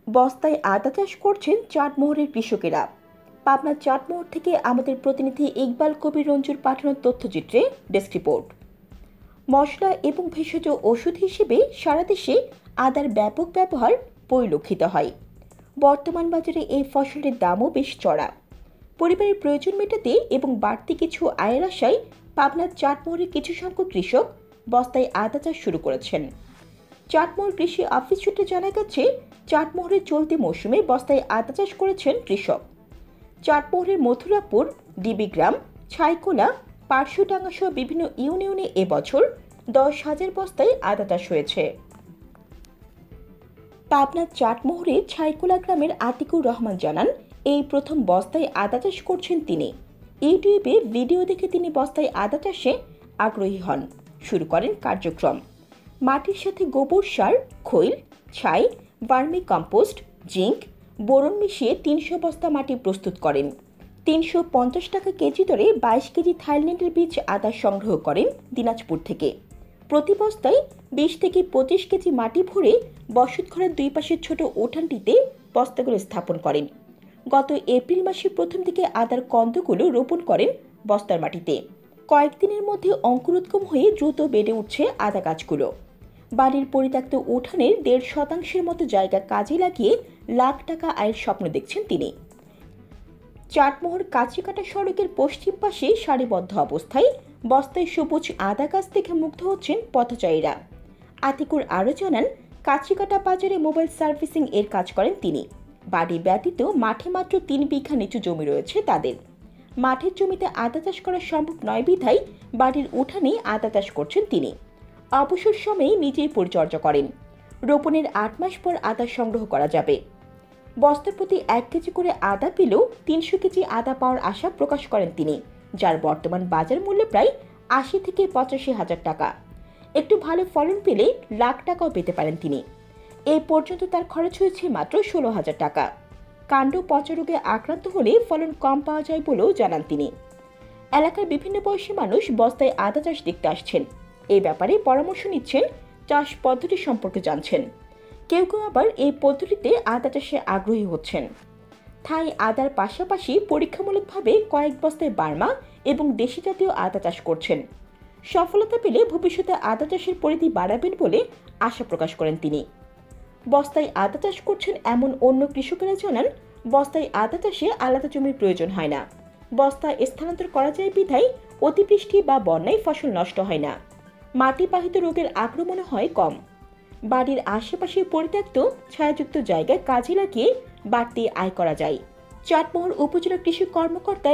বস্তায় আদা চাষ করছেন চাটমোহরের কৃষকেরা। পাবনার চাটমোহর থেকে আমাদের প্রতিনিধি ইকবাল কবির রঞ্জুর পাঠানোর তথ্যচিত্রে ডেস্ক রিপোর্ট। মশলা এবং ভেষজ ওষুধ হিসেবে সারা দেশে আদার ব্যাপক ব্যবহার পরিলক্ষিত হয়। বর্তমান বাজারে এই ফসলের দামও বেশ চড়া। পরিবারের প্রয়োজন মেটাতে এবং বাড়তি কিছু আয়ের আশায় পাবনার চাটমোহরের কিছু সংখ্যক কৃষক বস্তায় আদা চাষ শুরু করেছেন। চাটমোহর কৃষি অফিস সূত্রে জানা গেছে, চাটমোহরের চলতি মৌসুমে বস্তায় আদা চাষ করেছেন কৃষক। চাটমোহরের মথুরাপুর, ডিবিগ্রাম, ছাইকোলা, পার্শ্বডাঙ্গা সহ বিভিন্ন ইউনিয়নে এবছর 10,000 বস্তায় আদা চাষ হয়েছে। পাবনার চাটমোহরের ছাইকোলা গ্রামের আতিকুর রহমান জানান, এই প্রথম বস্তায় আদা চাষ করছেন তিনি। ইউটিউবে ভিডিও দেখে তিনি বস্তায় আদা চাষে আগ্রহী হন, শুরু করেন কার্যক্রম। মাটির সাথে গোবর সার, খৈল, ছাই, ভার্মি কম্পোস্ট, জিঙ্ক, বোরন মিশিয়ে 300 বস্তা মাটি প্রস্তুত করেন। 350 টাকা কেজি দরে 22 কেজি থাইল্যান্ডের বীজ আদা সংগ্রহ করেন দিনাজপুর থেকে। প্রতি বস্তায় 20 থেকে 25 কেজি মাটি ভরে বসতঘরের দুই পাশের ছোট উঠানটিতে বস্তাগুলো স্থাপন করেন। গত এপ্রিল মাসের প্রথম দিকে আদার কন্দগুলো রোপণ করেন বস্তার মাটিতে। কয়েকদিনের মধ্যে অঙ্কুরোদ্গম হয়ে দ্রুত বেড়ে উঠছে আদা গাছগুলো। বাড়ির পরিত্যক্ত উঠানের 1.5% মতো জায়গা কাজে লাগিয়ে লাখ টাকা আয়ের স্বপ্ন দেখছেন তিনি। চাটমোহর কাঁচিকাটা সড়কের পশ্চিম পাশে সারিবদ্ধ অবস্থায় বস্তায় সবুজ আদা গাছ দেখে মুগ্ধ হচ্ছেন পথচারীরা। আতিকুর আরও জানান, কাঁচিকাটা বাজারে মোবাইল সার্ভিসিং এর কাজ করেন তিনি। বাড়ি ব্যতীত মাঠে মাত্র 3 বিঘা নিচু জমি রয়েছে তাদের। মাঠের জমিতে আদা চাষ করা সম্ভব নয় বিধায় বাড়ির উঠানে আদা চাষ করছেন তিনি। অবসর সময়ে নিজেই পরিচর্যা করেন। রোপণের 8 মাস পর আদা সংগ্রহ করা যাবে। বস্তার প্রতি 1 কেজি করে আদা পেলেও 300 কেজি আদা পাওয়ার আশা প্রকাশ করেন তিনি, যার বর্তমান বাজার মূল্য প্রায় 80 থেকে 85 হাজার টাকা। একটু ভালো ফলন পেলে লাখ টাকাও পেতে পারেন তিনি। এই পর্যন্ত তার খরচ হয়েছে মাত্র 16,000 টাকা। কাণ্ড পচা রোগে আক্রান্ত হলে ফলন কম পাওয়া যায় বলেও জানান তিনি। এলাকার বিভিন্ন বয়সী মানুষ বস্তায় আদা চাষ দেখতে আসছেন। এই ব্যাপারে পরামর্শ নিচ্ছেন, চাষ পদ্ধতি সম্পর্কে জানছেন। কেউ কেউ আবার এই পদ্ধতিতে আদা চাষে আগ্রহী হচ্ছেন। থাই আদার পাশাপাশি পরীক্ষামূলকভাবে কয়েক বস্তায় বার্মা এবং দেশি জাতীয় আদা চাষ করছেন। সফলতা পেলে ভবিষ্যতে আদা চাষের পরিধি বাড়াবেন বলে আশা প্রকাশ করেন তিনি। বস্তায় আদা চাষ করছেন এমন অন্য কৃষকেরা জানান, বস্তায় আদা চাষে আলাদা জমির প্রয়োজন হয় না। বস্তা স্থানান্তর করা যায় বিধায় অতিবৃষ্টি বা বন্যায় ফসল নষ্ট হয় না। মাটিবাহিত রোগের আক্রমণ হয় কম। বাড়ির আশেপাশে পরিত্যক্ত ছায়াযুক্ত জায়গায় কাজে লাগিয়ে বাড়তি আয় করা যায়। চাটমোহর উপজেলা কৃষি কর্মকর্তা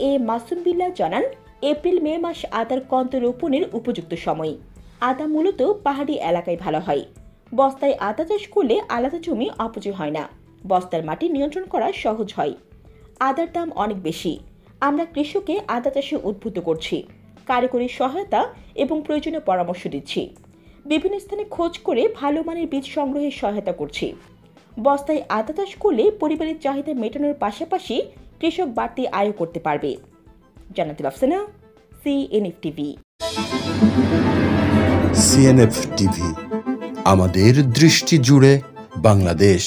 এ মাসুম বিল্লাহ জানান, এপ্রিল-মে মাস আদার কন্দ রোপণের উপযুক্ত সময়। আদা মূলত পাহাড়ি এলাকায় ভালো হয়। বস্তায় আদা চাষ করলে আলাদা জমি অপচয় হয় না। বস্তার মাটি নিয়ন্ত্রণ করা সহজ হয়। আদার দাম অনেক বেশি। আমরা কৃষককে আদা চাষে উদ্বুদ্ধ করছি, কারিগরি সহায়তা এবং প্রয়োজনীয় পরামর্শ দিচ্ছি। বিভিন্ন স্থানে খোঁজ করে ভালো মানের বীজ সংগ্রহে সহায়তা করছি। বস্তায় আদা চাষ করলে পরিবারের চাহিদা মেটানোর পাশাপাশি কৃষক বাড়তি আয় করতে পারবে। Jannatul Afsana, CNF TV. CNF TV, আমাদের দৃষ্টি জুড়ে বাংলাদেশ।